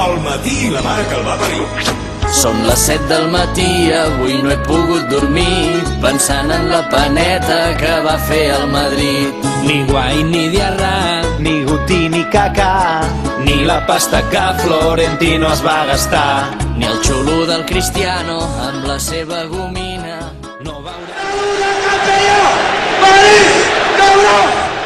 al matí i la mare que el va parir. Són les 7 del matí, avui no he pogut dormir, pensant en la paneta que va fer el Madrid. Ni guai ni diarrà, ni Guti ni Kaká, ni la pasta que Florentino es va gastar, ni el xulo del Cristiano amb la seva gomina. no veurà... ¡Campeón! ¡París! ¡Cabrón!